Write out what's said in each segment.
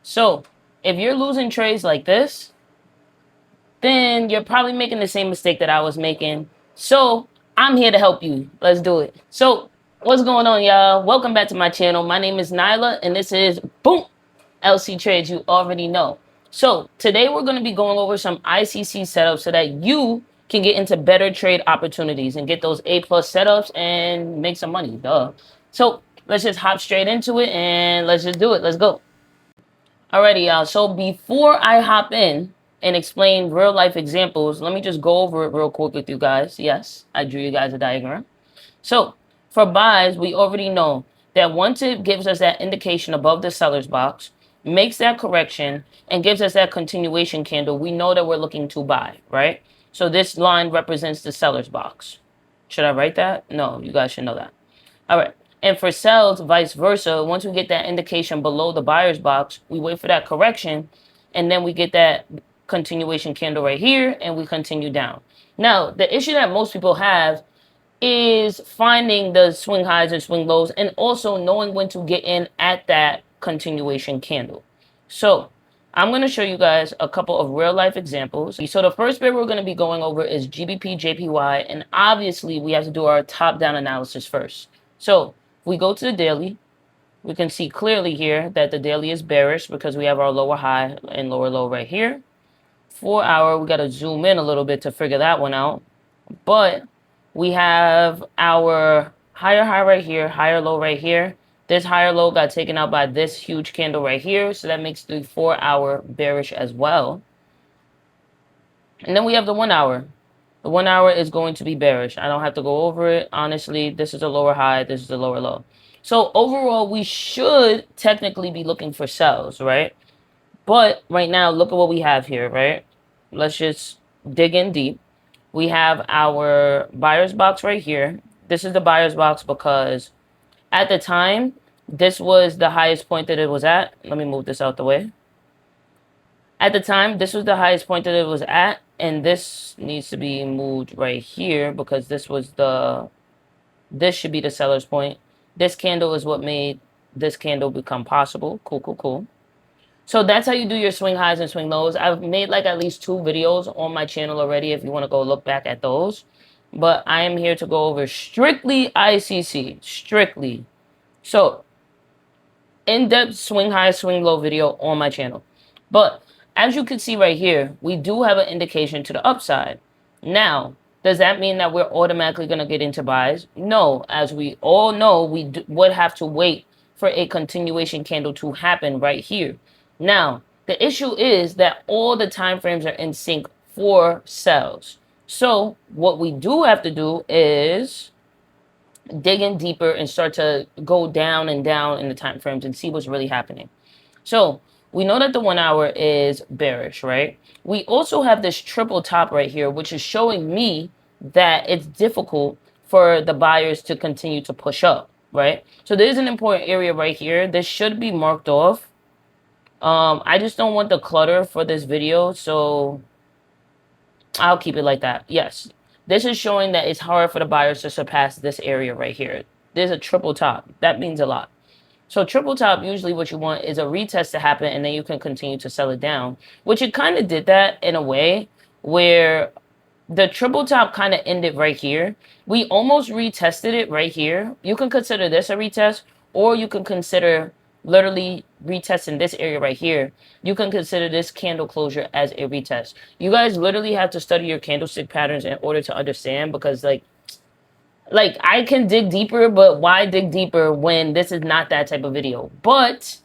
So if you're losing trades like this, then you're probably making the same mistake that I was making. So I'm here to help you. Let's do it. So what's going on, y'all? Welcome back to my channel. My name is Nyla, and this is Boom LC Trades. You already know. So today we're going to be going over some ICC setups so that you can get into better trade opportunities and get those A+ setups and make some money. Duh. So let's just hop straight into it and let's just do it. Let's go. Alrighty, y'all. So before I hop in and explain real life examples, let me just go over it real quick with you guys. Yes, I drew you guys a diagram. So for buys, we already know that once it gives us that indication above the seller's box, makes that correction, and gives us that continuation candle, we know that we're looking to buy, right? So this line represents the seller's box. Should I write that? No, you guys should know that. All right. And for sells, vice versa, once we get that indication below the buyer's box, we wait for that correction, and then we get that continuation candle right here, and we continue down. Now, the issue that most people have is finding the swing highs and swing lows, and also knowing when to get in at that continuation candle. So I'm going to show you guys a couple of real life examples. So the first bit we're going to be going over is Gbpjpy, and obviously we have to do our top-down analysis first. So we go to the daily, we can see clearly here that the daily is bearish because we have our lower high and lower low right here. 4 hour, we got to zoom in a little bit to figure that one out. But we have our higher high right here, higher low right here. This higher low got taken out by this huge candle right here. So that makes the 4 hour bearish as well. And then we have the 1 hour. The 1 hour is going to be bearish. I don't have to go over it. Honestly, this is a lower high. This is a lower low. So overall, we should technically be looking for sells, right? But right now, look at what we have here, right? Let's just dig in deep. We have our buyer's box right here. This is the buyer's box because at the time, this was the highest point that it was at. Let me move this out the way. At the time, this was the highest point that it was at, and this needs to be moved right here because this should be the seller's point. This candle is what made this candle become possible. Cool, cool, cool. So that's how you do your swing highs and swing lows. I've made like at least 2 videos on my channel already if you want to go look back at those. But I am here to go over strictly ICC. Strictly. So, in-depth swing high, swing low video on my channel. But as you can see right here, we do have an indication to the upside. Now, does that mean that we're automatically going to get into buys? No. As we all know, we would have to wait for a continuation candle to happen right here. Now, the issue is that all the time frames are in sync for sells. So what we do have to do is dig in deeper and start to go down and down in the time frames and see what's really happening. So we know that the 1 hour is bearish, right? We also have this triple top right here, which is showing me that it's difficult for the buyers to continue to push up, right? So there's an important area right here. This should be marked off. I just don't want the clutter for this video, so I'll keep it like that. Yes, this is showing that it's hard for the buyers to surpass this area right here. There's a triple top. That means a lot. So triple top, usually what you want is a retest to happen, and then you can continue to sell it down, which it kind of did that in a way where the triple top kind of ended right here. We almost retested it right here. You can consider this a retest, or you can consider literally retesting this area right here. You can consider this candle closure as a retest. You guys literally have to study your candlestick patterns in order to understand, because like I can dig deeper, but why dig deeper when this is not that type of video? But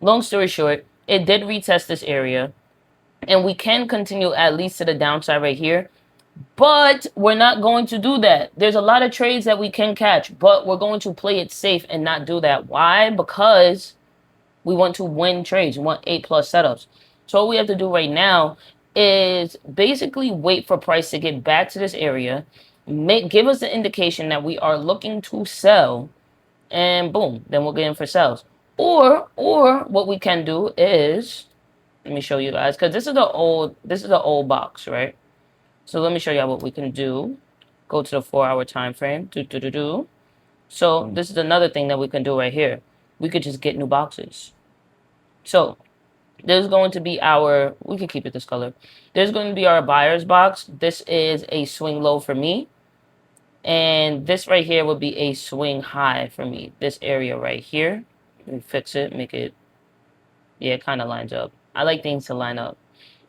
long story short, it did retest this area, and we can continue at least to the downside right here. But we're not going to do that. There's a lot of trades that we can catch, but we're going to play it safe and not do that. Why? Because we want to win trades. We want A+ setups. So what we have to do right now is basically wait for price to get back to this area, give us the indication that we are looking to sell, and boom, then we'll get in for sells. Or what we can do is, let me show you guys, because this is the old box, right? So let me show you what we can do. Go to the 4 hour time frame. So this is another thing that we can do right here. We could just get new boxes. So There's going to be our, we can keep it this color. There's going to be our buyer's box. This is a swing low for me. And this right here would be a swing high for me. This area right here. Let me fix it, make it, yeah, it kind of lines up. I like things to line up.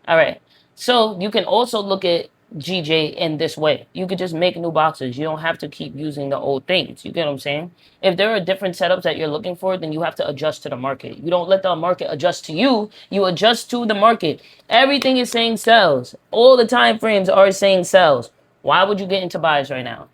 All right. So you can also look at GJ in this way. You could just make new boxes. You don't have to keep using the old things. You get what I'm saying? If there are different setups that you're looking for, then you have to adjust to the market. You don't let the market adjust to you. You adjust to the market. Everything is saying sells. All the time frames are saying sells. Why would you get into buys right now?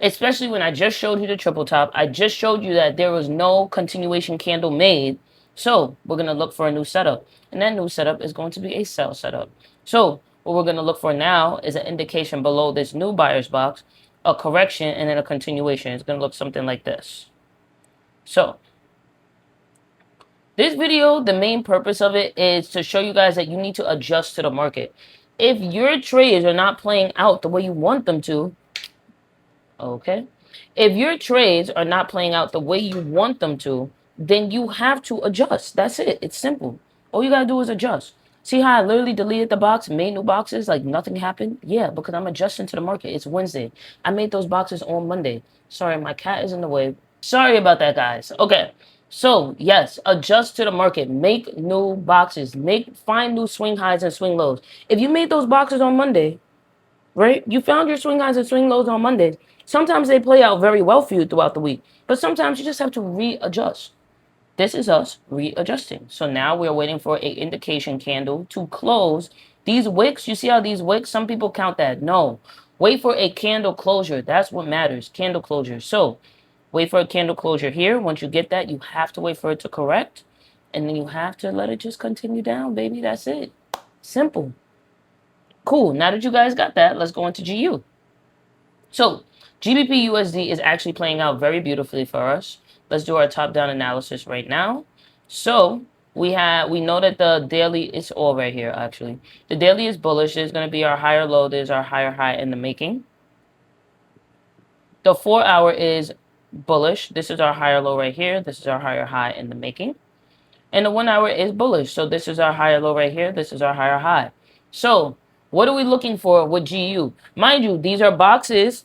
Especially when I just showed you the triple top. I just showed you that there was no continuation candle made. So we're going to look for a new setup. And that new setup is going to be a sell setup. So what we're going to look for now is an indication below this new buyer's box, a correction, and then a continuation. It's going to look something like this. So this video, the main purpose of it is to show you guys that you need to adjust to the market. If your trades are not playing out the way you want them to, okay, if your trades are not playing out the way you want them to, then you have to adjust. That's it. It's simple. All you gotta do is adjust. See how I literally deleted the box, made new boxes, like nothing happened? Yeah, because I'm adjusting to the market. It's Wednesday. I made those boxes on Monday. Sorry, my cat is in the way. Sorry about that, guys. Okay. So yes, adjust to the market. Make new boxes. Find new swing highs and swing lows. If you made those boxes on Monday, right? You found your swing highs and swing lows on Monday. Sometimes they play out very well for you throughout the week, but sometimes you just have to readjust. This is us readjusting. So now we're waiting for an indication candle to close. These wicks, you see how these wicks, some people count that. No, wait for a candle closure. That's what matters, candle closure. So wait for a candle closure here. Once you get that, you have to wait for it to correct. And then you have to let it just continue down, baby. That's it. Simple. Cool. Now that you guys got that, let's go into GU. So Gbpusd is actually playing out very beautifully for us. Let's do our top-down analysis right now. So we know that the daily is all right here, actually. The daily is bullish. There's going to be our higher low. There's our higher high in the making. The 4-hour is bullish. This is our higher low right here. This is our higher high in the making. And the 1-hour is bullish. So this is our higher low right here. This is our higher high. So what are we looking for with GU? Mind you, these are boxes.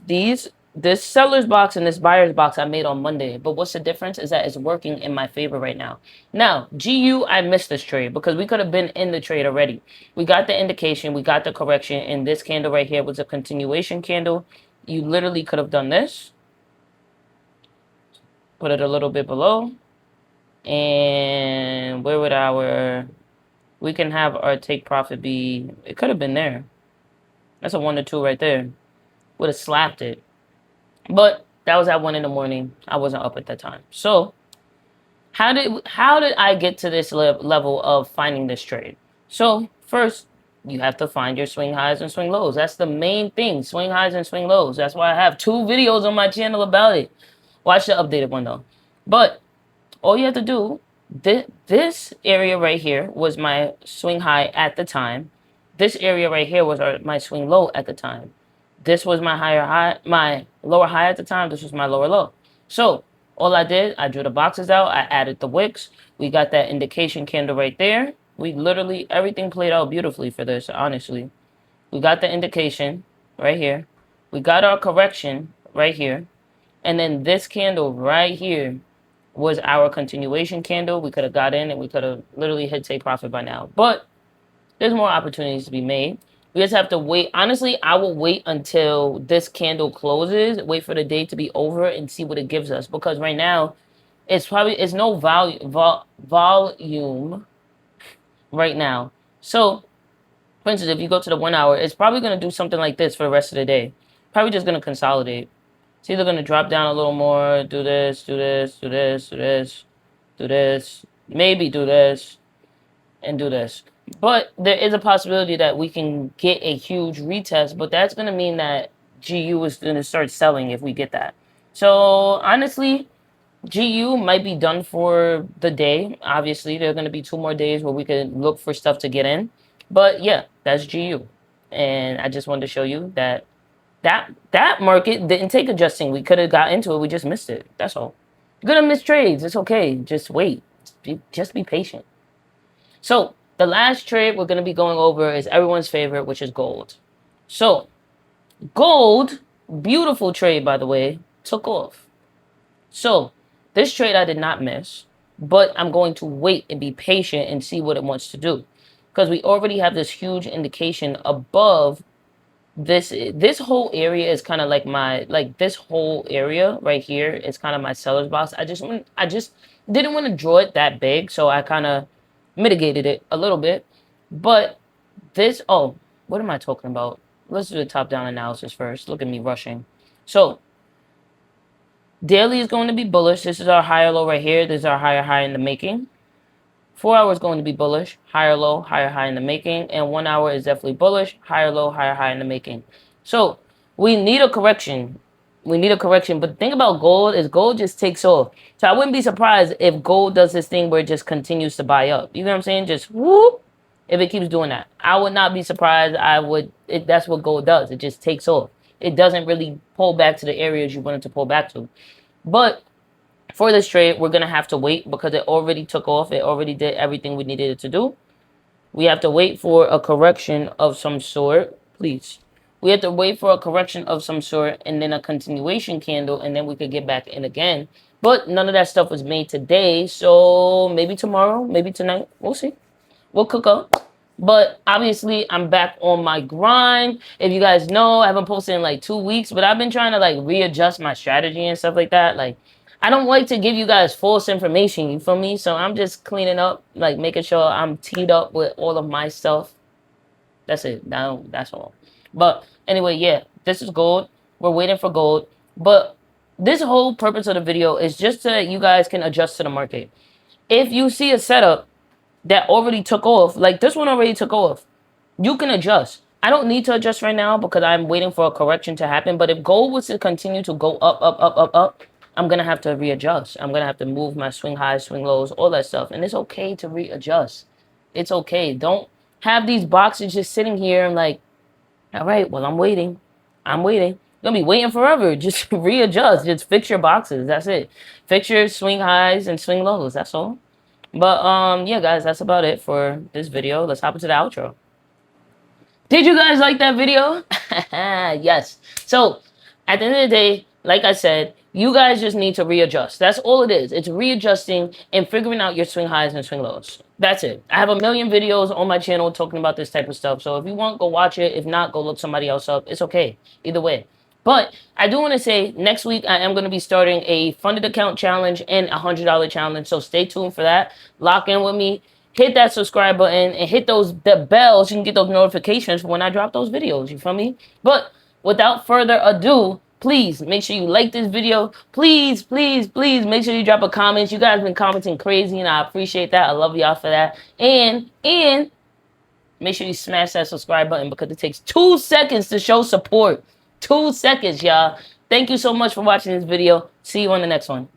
This seller's box and this buyer's box I made on Monday. But what's the difference is that it's working in my favor right now. Now, GU, I missed this trade because we could have been in the trade already. We got the indication. We got the correction. And this candle right here was a continuation candle. You literally could have done this. Put it a little bit below. And where would we can have our take profit be? It could have been there. That's a 1 to 2 right there. Would have slapped it. But that was at 1 in the morning. I wasn't up at that time. So how did I get to this level of finding this trade? So first, you have to find your swing highs and swing lows. That's the main thing. Swing highs and swing lows. That's why I have 2 videos on my channel about it. Watch the updated one though. But all you have to do, this area right here was my swing high at the time. This area right here was my swing low at the time. This was my my lower high at the time. This was my lower low. So all I did, I drew the boxes out. I added the wicks. We got that indication candle right there. We literally, everything played out beautifully for this, honestly. We got the indication right here. We got our correction right here. And then this candle right here was our continuation candle. We could have got in and we could have literally hit take profit by now. But there's more opportunities to be made. We just have to wait. Honestly, I will wait until this candle closes, wait for the day to be over and see what it gives us. Because right now, it's no volume right now. So, for instance, if you go to the 1 hour, it's probably going to do something like this for the rest of the day. Probably just going to consolidate. It's either going to drop down a little more, do this, do this, do this, do this, do this, maybe do this, and do this. But there is a possibility that we can get a huge retest, but that's going to mean that GU is going to start selling if we get that. So, honestly, GU might be done for the day. Obviously, there are going to be 2 more days where we can look for stuff to get in. But, yeah, that's GU. And I just wanted to show you that that market didn't take adjusting. We could have got into it. We just missed it. That's all. You're going to miss trades. It's okay. Just wait. Just be patient. So the last trade we're going to be going over is everyone's favorite, which is gold. So gold, beautiful trade, by the way, took off. So this trade I did not miss, but I'm going to wait and be patient and see what it wants to do, because we already have this huge indication above this whole area is kind of like my, like this whole area right here is kind of my seller's box. I just didn't want to draw it that big, so I kind of mitigated it a little bit. But this, oh, what am I talking about? Let's do the top down analysis first. Look at me rushing. So daily is going to be bullish. This is our higher low right here. This is our higher high in the making. 4 hours is going to be bullish, higher low, higher high in the making, and 1 hour is definitely bullish, higher low, higher high in the making. So we need a correction. We need a correction. But the thing about gold is gold just takes off. So I wouldn't be surprised if gold does this thing where it just continues to buy up. You know what I'm saying? Just whoop. If it keeps doing that, I would not be surprised. That's what gold does. It just takes off. It doesn't really pull back to the areas you want it to pull back to. But for this trade, we're going to have to wait because it already took off. It already did everything we needed it to do. We have to wait for a correction of some sort. Please. We have to wait for a correction of some sort and then a continuation candle, and then we could get back in again. But none of that stuff was made today, so maybe tomorrow, maybe tonight. We'll see. We'll cook up. But obviously, I'm back on my grind. If you guys know, I haven't posted in like 2 weeks, but I've been trying to like readjust my strategy and stuff like that. Like, I don't like to give you guys false information, you feel me? So I'm just cleaning up, like making sure I'm teed up with all of my stuff. That's it. Now that's all. But anyway, yeah, this is gold. We're waiting for gold. But this whole purpose of the video is just so that you guys can adjust to the market. If you see a setup that already took off, like this one already took off, you can adjust. I don't need to adjust right now because I'm waiting for a correction to happen. But if gold was to continue to go up, up, up, up, up, I'm going to have to readjust. I'm going to have to move my swing highs, swing lows, all that stuff. And it's okay to readjust. It's okay. Don't have these boxes just sitting here and like, all right, well, I'm waiting. I'm waiting. You're going to be waiting forever. Just readjust. Just fix your boxes. That's it. Fix your swing highs and swing lows. That's all. But, yeah, guys, that's about it for this video. Let's hop into the outro. Did you guys like that video? Yes. So, at the end of the day, like I said, you guys just need to readjust. That's all it is. It's readjusting and figuring out your swing highs and swing lows. That's it. I have a million videos on my channel talking about this type of stuff. So if you want, go watch it. If not, go look somebody else up. It's okay. Either way. But I do want to say next week I am going to be starting a funded account challenge and a $100 challenge. So stay tuned for that. Lock in with me. Hit that subscribe button and hit the bells so you can get those notifications for when I drop those videos. You feel me? But without further ado, please make sure you like this video. Please, please, please make sure you drop a comment. You guys have been commenting crazy and I appreciate that. I love y'all for that. And make sure you smash that subscribe button because it takes 2 seconds to show support. 2 seconds, y'all. Thank you so much for watching this video. See you on the next one.